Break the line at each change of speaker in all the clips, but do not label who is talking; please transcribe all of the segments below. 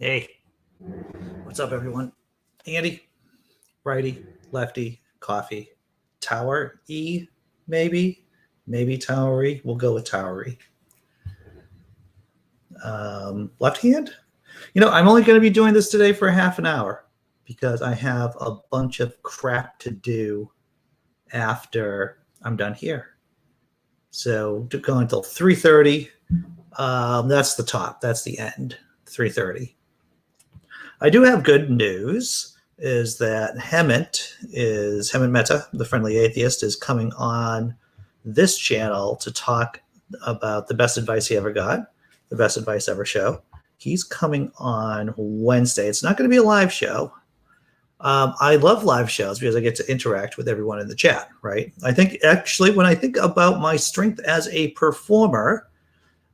Hey, what's up, everyone? Andy, righty, lefty, coffee, tower E, maybe towery. We'll go with towery. Left hand. I'm only going to be doing this today for half an hour because I have a bunch of crap to do after I'm done here. So to go until 3:30. That's the top. That's the end. 3:30. I do have good news. Is that Hemant Mehta, the friendly atheist, is coming on this channel to talk about the best advice he ever got, the best advice ever show. He's coming on Wednesday. It's not going to be a live show. I love live shows because I get to interact with everyone in the chat, right? I think actually when I think about my strength as a performer,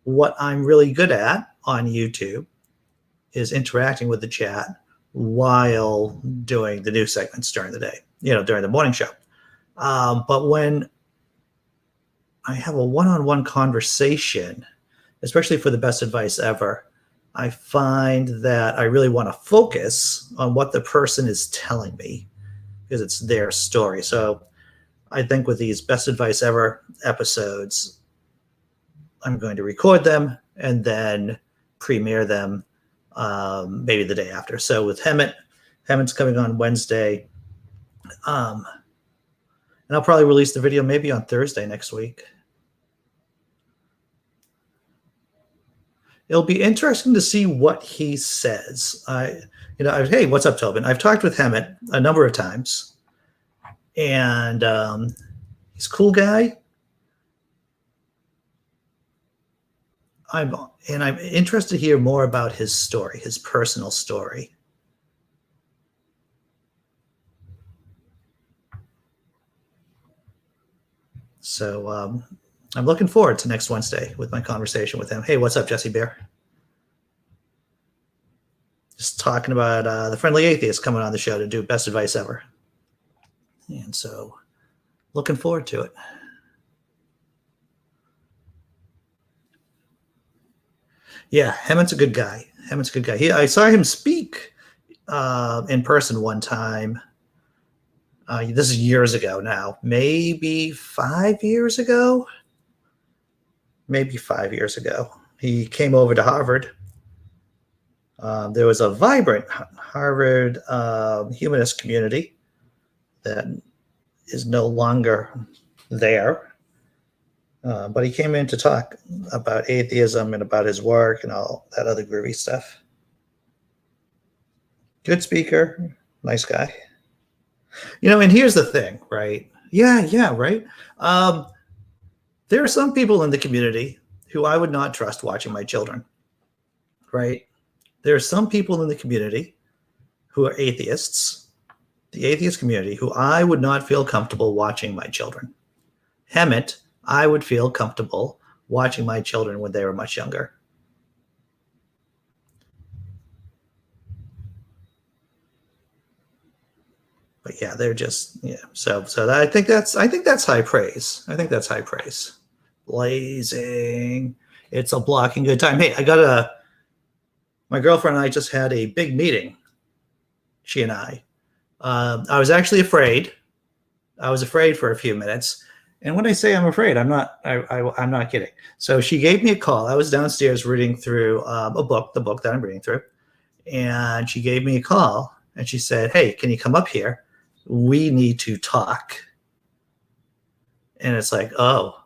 what I'm really good at on YouTube is interacting with the chat while doing the news segments during the day, during the morning show. But when I have a one-on-one conversation, especially for the best advice ever, I find that I really want to focus on what the person is telling me because it's their story. So I think with these best advice ever episodes, I'm going to record them and then premiere them maybe the day after. So with Hemant's coming on Wednesday. And I'll probably release the video maybe on Thursday next week. It'll be interesting to see what he says. Hey, what's up, Tobin? I've talked with Hemant a number of times, and he's a cool guy. I'm interested to hear more about his story, his personal story. So I'm looking forward to next Wednesday with my conversation with him. Hey, what's up, Jesse Bear? Just talking about the friendly atheist coming on the show to do best advice ever. And so looking forward to it. Yeah, Hemant's a good guy. I saw him speak in person one time. This is years ago now, maybe 5 years ago. He came over to Harvard. There was a vibrant Harvard humanist community that is no longer there. But he came in to talk about atheism and about his work and all that other groovy stuff. Good speaker, nice guy. And here's the thing, right? Yeah, right. There are some people in the community who I would not trust watching my children, right? There are some people in the community who are atheists, the atheist community, who I would not feel comfortable watching my children. Hemant, I would feel comfortable watching my children when they were much younger. But yeah, they're just So I think that's high praise. Blazing, it's a blocking good time. Hey, my girlfriend and I just had a big meeting. She and I was actually afraid. I was afraid for a few minutes. And when I say I'm afraid, I'm not kidding. So she gave me a call. I was downstairs reading through the book that I'm reading through. And she gave me a call and she said, hey, can you come up here? We need to talk. And it's like, oh,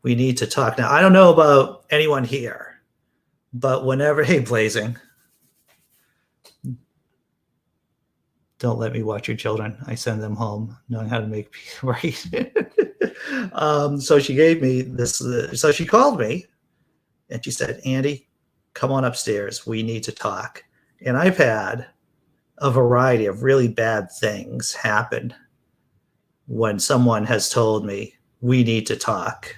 we need to talk. Now, I don't know about anyone here, but hey, Blazing, don't let me watch your children. I send them home knowing how to make peace, right? So she gave me this. So she called me and she said, Andy, come on upstairs. We need to talk. And I've had a variety of really bad things happen when someone has told me we need to talk.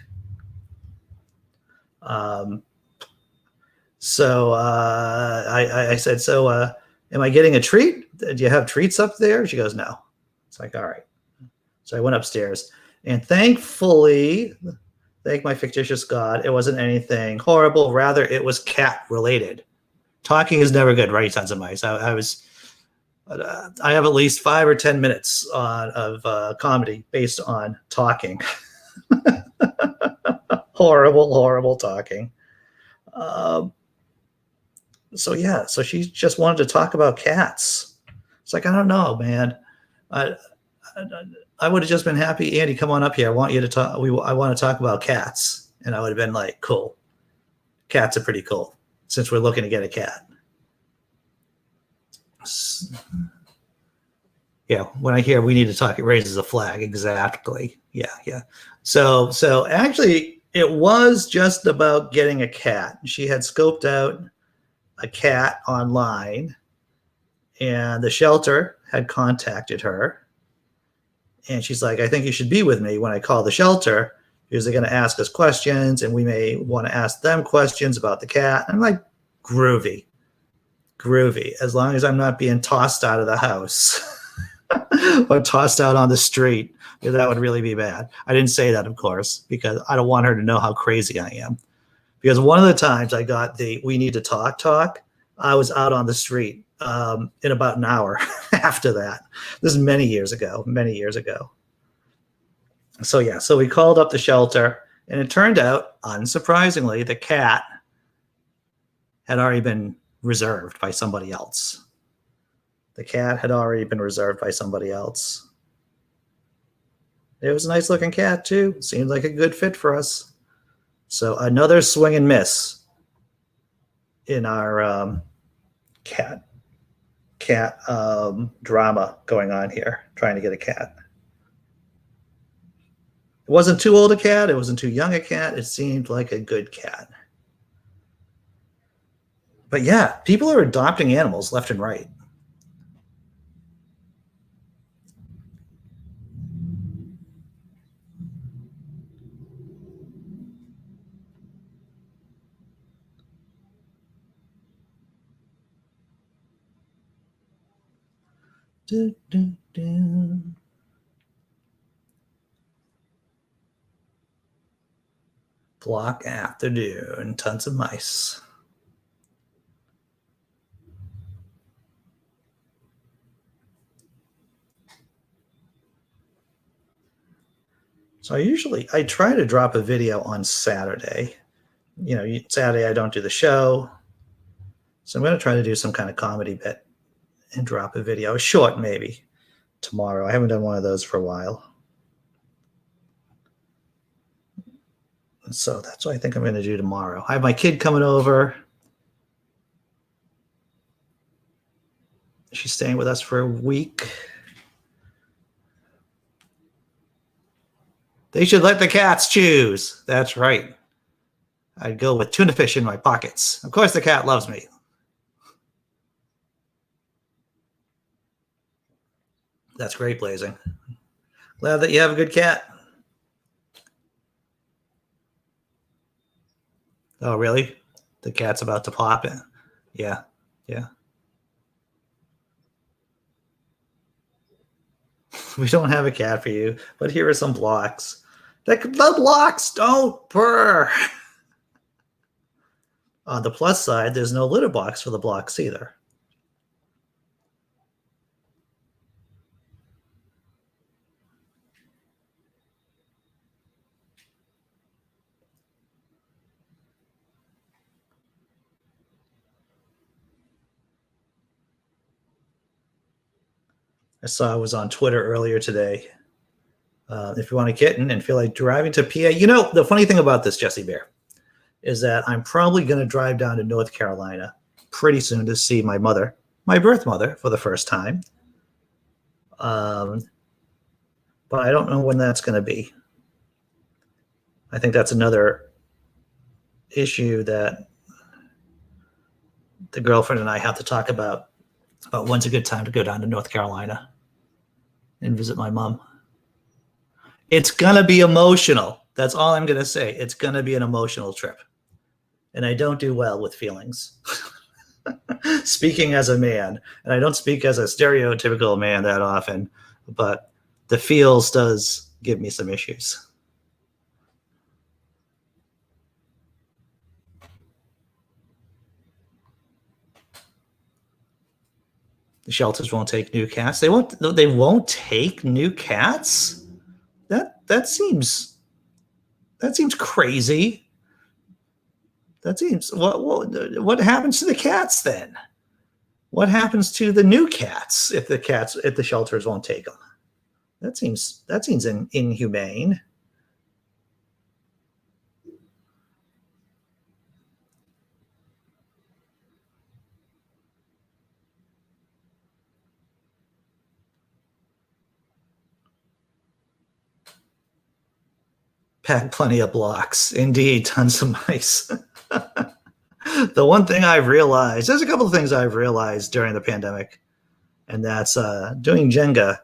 So I said, am I getting a treat? Do you have treats up there? She goes, no. It's like, all right. So I went upstairs and thankfully, thank my fictitious God, it wasn't anything horrible. Rather, it was cat related. Talking is never good, right, Sons of Mice? I have at least 5 or 10 minutes of comedy based on talking. Horrible talking. Um, so yeah, so she just wanted to talk about cats. It's like, I don't know, man. I I, I would have just been happy. Andy, come on up here. I want you to talk. I want to talk about cats, and I would have been like, cool. Cats are pretty cool since we're looking to get a cat. Yeah, when I hear we need to talk, it raises a flag. Exactly. Yeah. So actually, it was just about getting a cat. She had scoped out a cat online, and the shelter had contacted her, and she's like, I think you should be with me when I call the shelter because they're going to ask us questions, and we may want to ask them questions about the cat. I'm like, groovy, as long as I'm not being tossed out of the house. Or tossed out on the street. That would really be bad. I didn't say that, of course, because I don't want her to know how crazy I am. Because one of the times I got the "we need to talk," I was out on the street in about an hour after that. This is many years ago. So yeah, so we called up the shelter, and it turned out, unsurprisingly, the cat had already been reserved by somebody else. The cat had already been reserved by somebody else. It was a nice looking cat too. Seemed like a good fit for us. So another swing and miss in our cat drama going on here, trying to get a cat. It wasn't too old a cat. It wasn't too young a cat. It seemed like a good cat. But yeah, people are adopting animals left and right. Do, do, do. Block afternoon, tons of mice. So I try to drop a video on Saturday. Saturday I don't do the show. So I'm going to try to do some kind of comedy bit and drop a video, short maybe, tomorrow. I haven't done one of those for a while. So that's what I think I'm going to do tomorrow. I have my kid coming over. She's staying with us for a week. They should let the cats choose. That's right. I'd go with tuna fish in my pockets. Of course, the cat loves me. That's great, Blazing. Glad that you have a good cat. Oh, really? The cat's about to pop in. Yeah. We don't have a cat for you, but here are some blocks. The blocks don't purr. On the plus side, there's no litter box for the blocks either. I saw I was on Twitter earlier today. If you want a kitten and feel like driving to PA, the funny thing about this, Jesse Bear, is that I'm probably going to drive down to North Carolina pretty soon to see my mother, my birth mother, for the first time. But I don't know when that's going to be. I think that's another issue that the girlfriend and I have to talk about when's a good time to go down to North Carolina and visit my mom. It's going to be emotional. That's all I'm going to say. It's going to be an emotional trip. And I don't do well with feelings. Speaking as a man, and I don't speak as a stereotypical man that often, but the feels does give me some issues. shelters won't take new cats. They won't. They won't take new cats. That seems crazy. That seems what happens to the cats then? What happens to the new cats if the shelters won't take them? That seems inhumane. Pack plenty of blocks. Indeed, tons of mice. The one thing I've realized, there's a couple of things I've realized during the pandemic, and that's doing Jenga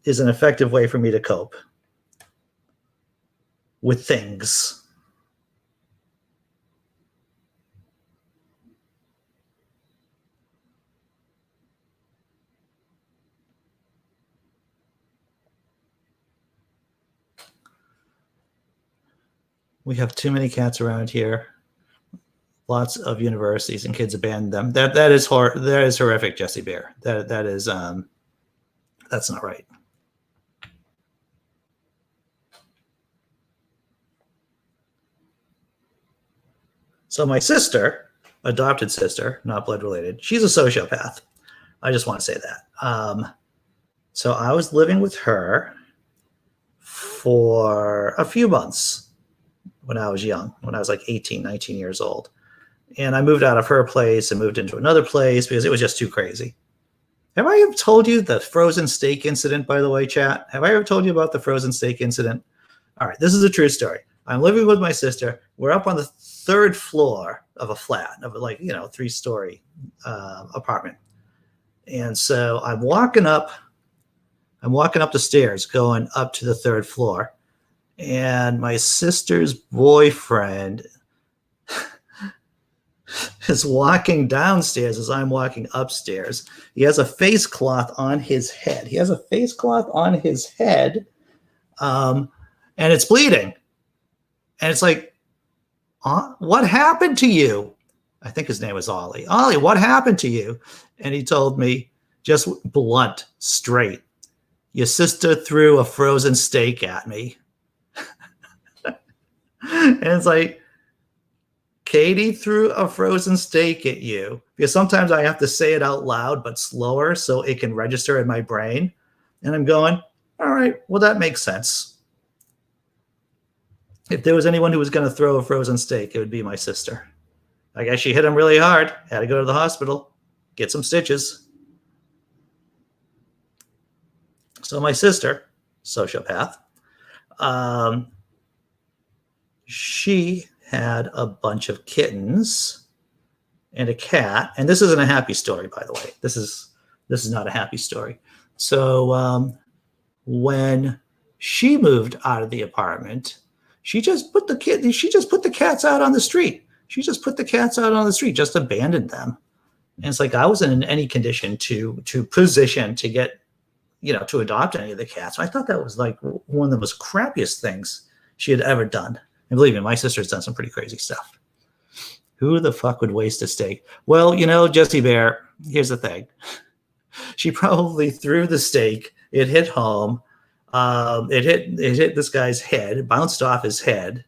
is an effective way for me to cope with things. We have too many cats around here. Lots of universities and kids abandon them. That is horrific, Jesse Bear. That is that's not right. So my sister, adopted sister, not blood related, she's a sociopath. I just want to say that. So I was living with her for a few months when I was young, when I was like 18, 19 years old. And I moved out of her place and moved into another place because it was just too crazy. Have I ever told you the frozen steak incident, by the way, chat? Have I ever told you about the frozen steak incident? All right, this is a true story. I'm living with my sister. We're up on the third floor of a flat, of like, 3-story apartment. And so I'm walking up the stairs, going up to the third floor. And my sister's boyfriend is walking downstairs as I'm walking upstairs. He has a face cloth on his head. And it's bleeding. And it's like, what happened to you? I think his name was Ollie. Ollie, what happened to you? And he told me, just blunt, straight, your sister threw a frozen steak at me. And it's like, Katie threw a frozen steak at you. Because sometimes I have to say it out loud, but slower so it can register in my brain. And I'm going, all right, well, that makes sense. If there was anyone who was going to throw a frozen steak, it would be my sister. I guess she hit him really hard. Had to go to the hospital, get some stitches. So my sister, sociopath, she had a bunch of kittens and a cat. And this isn't a happy story, by the way. This is not a happy story. So when she moved out of the apartment, she just put the cats out on the street. Just abandoned them. And it's like I wasn't in any condition to position to get, to adopt any of the cats. I thought that was like one of the most crappiest things she had ever done. And believe me, my sister's done some pretty crazy stuff. Who the fuck would waste a steak? Well, Jessie Bear, here's the thing. She probably threw the steak. It hit home. It hit this guy's head. It bounced off his head.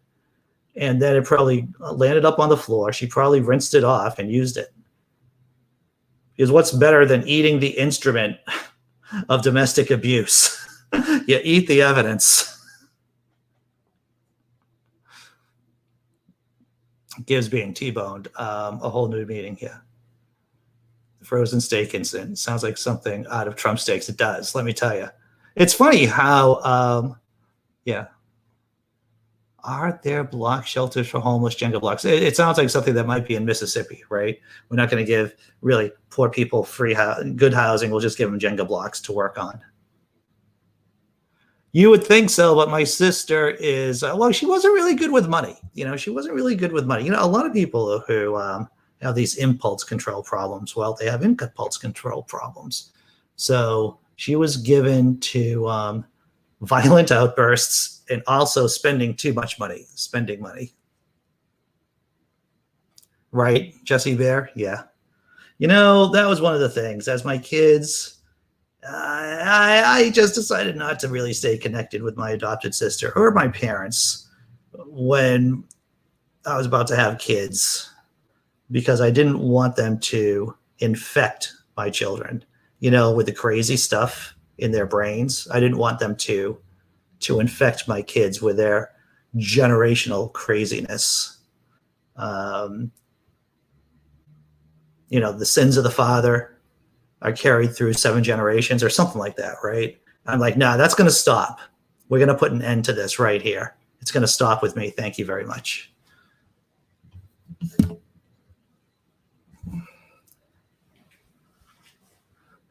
And then it probably landed up on the floor. She probably rinsed it off and used it. Because what's better than eating the instrument of domestic abuse? You eat the evidence. Gibbs being T-boned. A whole new meeting here. The frozen steak incident sounds like something out of Trump steaks. It does, let me tell you. It's funny how, are there block shelters for homeless, Jenga blocks? It sounds like something that might be in Mississippi, right? We're not going to give really poor people free good housing. We'll just give them Jenga blocks to work on. You would think so, but my sister is, she wasn't really good with money. She wasn't really good with money. A lot of people who have these impulse control problems, they have impulse control problems. So she was given to violent outbursts and also spending money. Right, Jesse Bear? Yeah. That was one of the things. As my kids, I just decided not to really stay connected with my adopted sister or my parents when I was about to have kids because I didn't want them to infect my children, with the crazy stuff in their brains. I didn't want them to infect my kids with their generational craziness. Um, the sins of the father are carried through 7 generations or something like that, right? I'm like, nah, that's going to stop. We're going to put an end to this right here. It's going to stop with me. Thank you very much.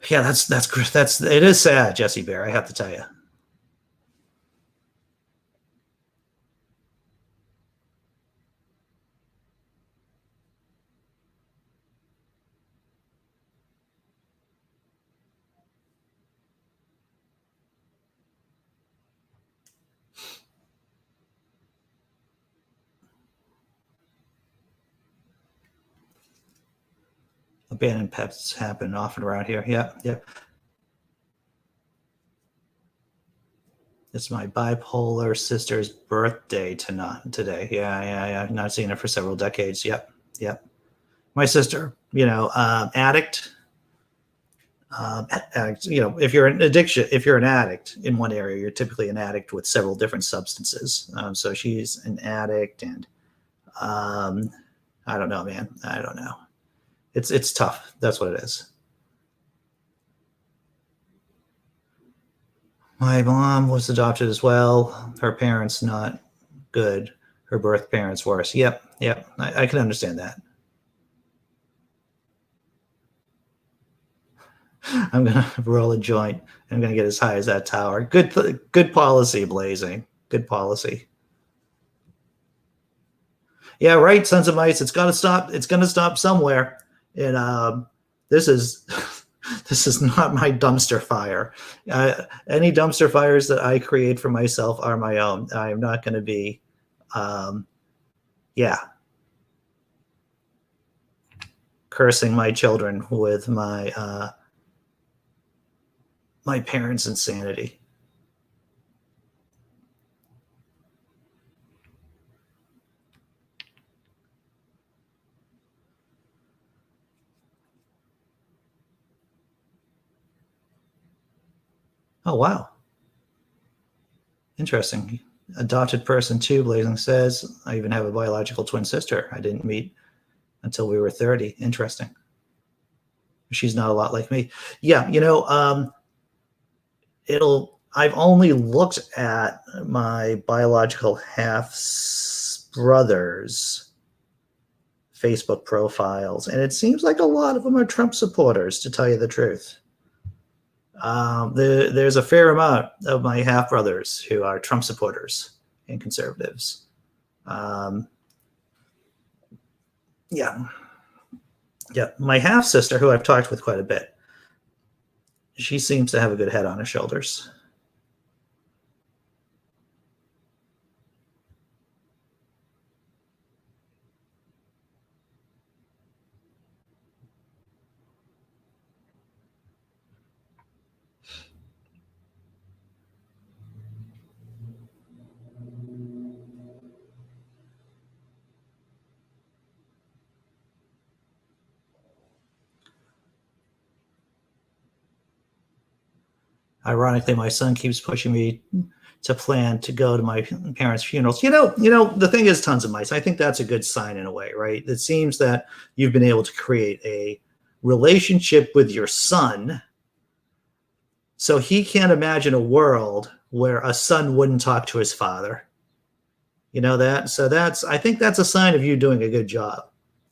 Yeah, that's it is sad, Jesse Bear. I have to tell you. Abandoned pets happen often around here. Yeah, yeah. It's my bipolar sister's birthday today. Yeah, yeah, yeah. Not seen her for several decades. Yep, yep. My sister, addict. Addict, if you're an addict in one area, you're typically an addict with several different substances. So she's an addict, and um, I don't know, man. I don't know. It's tough. That's what it is. My mom was adopted as well. Her parents not good. Her birth parents worse. Yep, yep. I can understand that. I'm gonna roll a joint. I'm gonna get as high as that tower. Good policy, Blazing. Good policy. Yeah, right. Sons of Mice. It's gotta stop. It's gonna stop somewhere. And this is this is not my dumpster fire. Any dumpster fires that I create for myself are my own. I am not going to be, um, yeah, cursing my children with my parents' insanity. Oh wow, interesting. Adopted person too. Blazing says I even have a biological twin sister. I didn't meet until we were 30. Interesting. She's not a lot like me. Yeah, I've only looked at my biological half brothers Facebook profiles, and it seems like a lot of them are Trump supporters, to tell you the truth. There's a fair amount of my half brothers who are Trump supporters and conservatives. Yeah, yeah. My half sister, who I've talked with quite a bit, she seems to have a good head on her shoulders. Ironically, my son keeps pushing me to plan to go to my parents' funerals. The thing is, Tons of Mice. I think that's a good sign in a way, right? It seems that you've been able to create a relationship with your son, so he can't imagine a world where a son wouldn't talk to his father. You know that? So I think that's a sign of you doing a good job.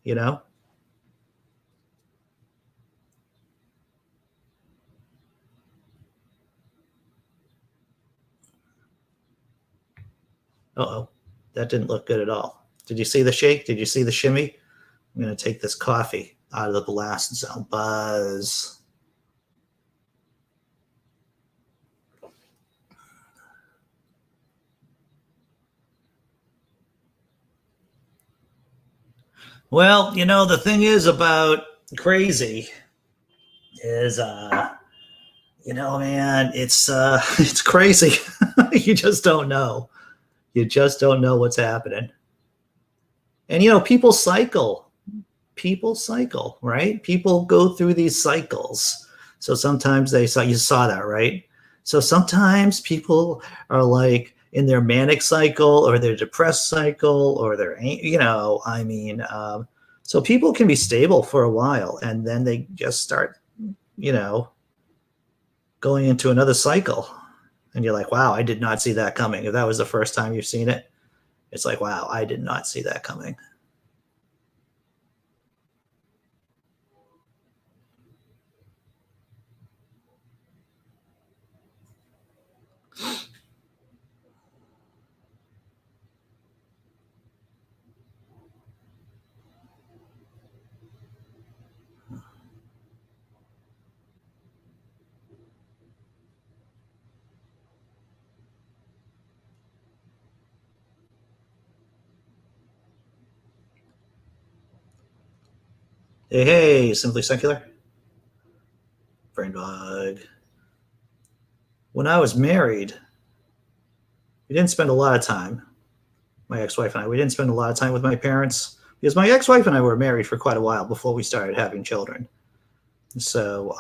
You know? Uh-oh, that didn't look good at all. Did you see the shake? Did you see the shimmy? I'm going to take this coffee out of the blast zone. Buzz. Well, the thing is about crazy is man, it's crazy. You just don't know. You just don't know what's happening. And people cycle, right? People go through these cycles. So sometimes you saw that, right? So sometimes people are like in their manic cycle or their depressed cycle or so people can be stable for a while and then they just start, you know, going into another cycle. And you're like, wow, I did not see that coming. If that was the first time you've seen it, it's like, wow, I did not see that coming. Hey, hey, Simply Secular, brain bug. When I was married, we didn't spend a lot of time, my ex-wife and I, we didn't spend a lot of time with my parents because my ex-wife and I were married for quite a while before we started having children. So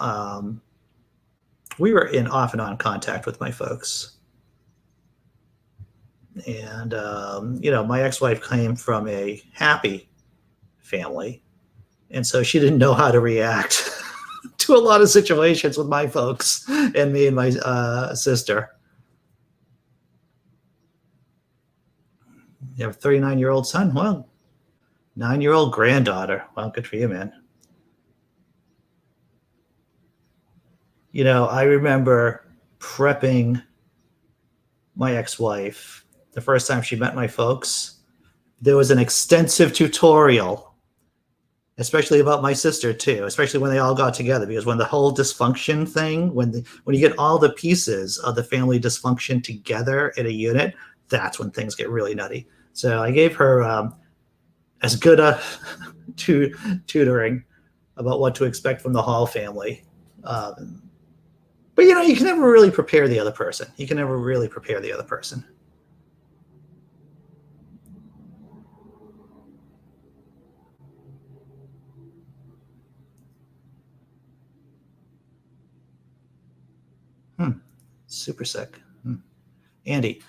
we were in off and on contact with my folks. And, my ex-wife came from a happy family. And so she didn't know how to react to a lot of situations with my folks and me and my sister. You have a 39-year-old son? Well, 9-year-old granddaughter. Well, good for you, man. I remember prepping my ex-wife the first time she met my folks. There was an extensive tutorial, especially about my sister too, especially when they all got together, because when the whole dysfunction thing, when you get all the pieces of the family dysfunction together in a unit, that's when things get really nutty. So I gave her as good a tutoring about what to expect from the Hall family. But you can never really prepare the other person. You can never really prepare the other person. Super sick. Andy,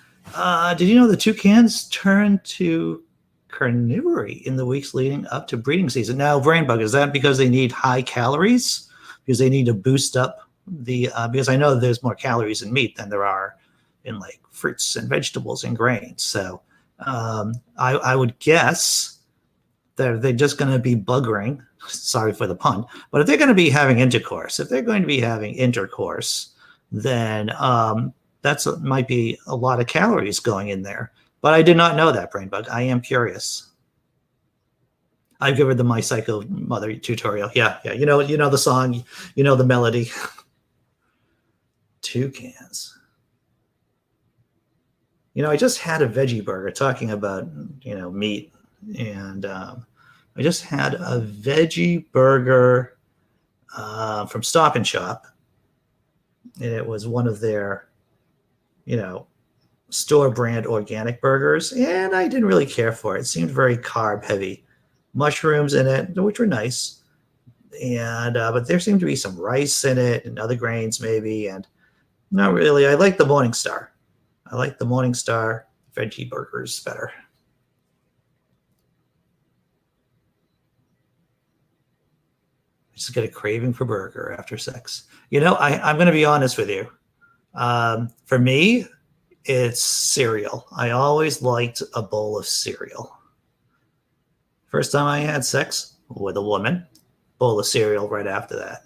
did you know the toucans turn to carnivory in the weeks leading up to breeding season? Now, brain bug, is that because they need high calories? Because they need to boost up because I know there's more calories in meat than there are in like fruits and vegetables and grains. So I would guess that they're just going to be buggering. Sorry for the pun, but if they're going to be having intercourse, then might be a lot of calories going in there. But I did not know that, brain bug. I am curious. I've given them my Psycho Mother tutorial. Yeah. You know the song, the melody. Toucans. I just had a veggie burger talking about, meat. And I just had a veggie burger from Stop and Shop. And it was one of their, store brand organic burgers. And I didn't really care for it. It seemed very carb heavy. Mushrooms in it, which were nice. And but there seemed to be some rice in it and other grains maybe. And not really. I like the Morning Star. I like the Morning Star veggie burgers better. I just get a craving for burger after sex. I'm going to be honest with you. For me, it's cereal. I always liked a bowl of cereal. First time I had sex with a woman, bowl of cereal right after that.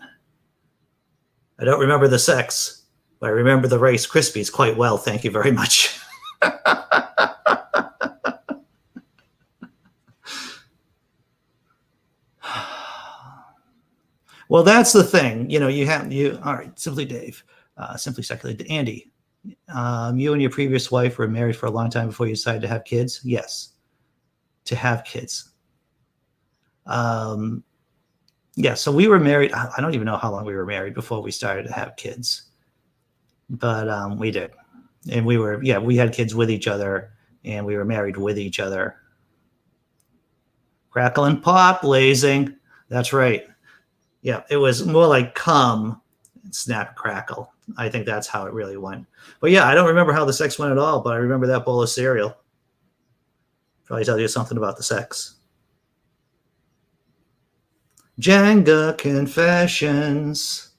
I don't remember the sex, but I remember the Rice Krispies quite well. Thank you very much. Well, that's the thing. All right, Simply Dave, Simply Secular. Andy, you and your previous wife were married for a long time before you decided to have kids? Yes, to have kids. Yeah, so we were married. I don't even know how long we were married before we started to have kids, but we did, and we had kids with each other, and we were married with each other. Crackle and pop, blazing. That's right. Yeah, it was more like come, snap, crackle. I think that's how it really went. But yeah, I don't remember how the sex went at all, but I remember that bowl of cereal. Probably tell you something about the sex. Jenga confessions.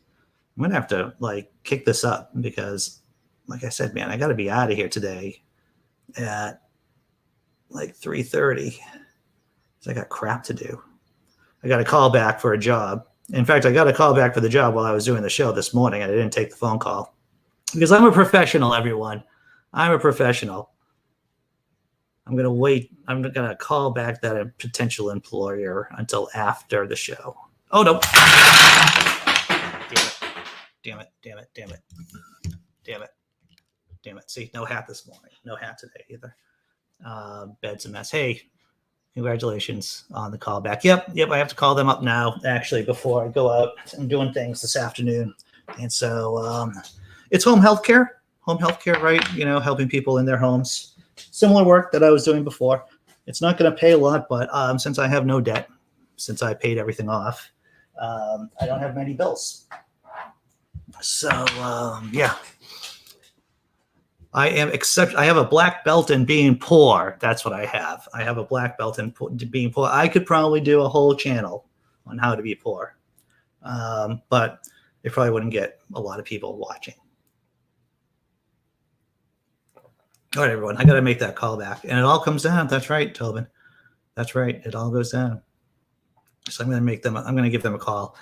I'm gonna have to like kick this up because, like I said, man, I got to be out of here today at like 3:30. So I got crap to do. I got a call back for a job. In fact, I got a call back for the job while I was doing the show this morning, and I didn't take the phone call because I'm a professional. Everyone, I'm a professional. I'm gonna wait. I'm gonna call back that potential employer until after the show. Oh no! Damn it! Damn it! Damn it! Damn it! Damn it! See, no hat this morning. No hat today either. Bed's a mess. Hey, congratulations on the call back. Yep. I have to call them up now. Actually, before I go out, I'm doing things this afternoon, and so it's home healthcare. Home healthcare, right? You know, helping people in their homes. Similar work that I was doing before. It's not going to pay a lot, but since I have no debt, since I paid everything off, I don't have many bills. So yeah, I have a black belt in being poor. That's what I have. I have a black belt in being poor. I could probably do a whole channel on how to be poor, but it probably wouldn't get a lot of people watching. All right, everyone, I got to make that call back. And it all comes down. That's right, Tobin. That's right. It all goes down. So I'm going to give them a call.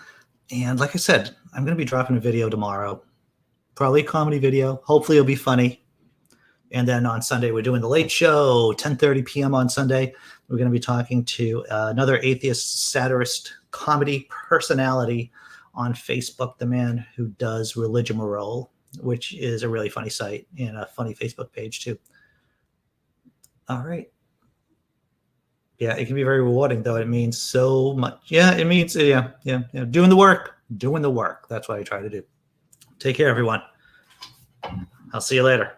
And like I said, I'm going to be dropping a video tomorrow, probably a comedy video. Hopefully it'll be funny. And then on Sunday, we're doing the late show, 10:30 p.m. on Sunday. We're going to be talking to another atheist, satirist, comedy personality on Facebook, the man who does Religion-a-Roll, which is a really funny site and a funny Facebook page too. All right. Yeah, it can be very rewarding, though. It means so much. Yeah, it means, doing the work. That's what I try to do. Take care, everyone. I'll see you later.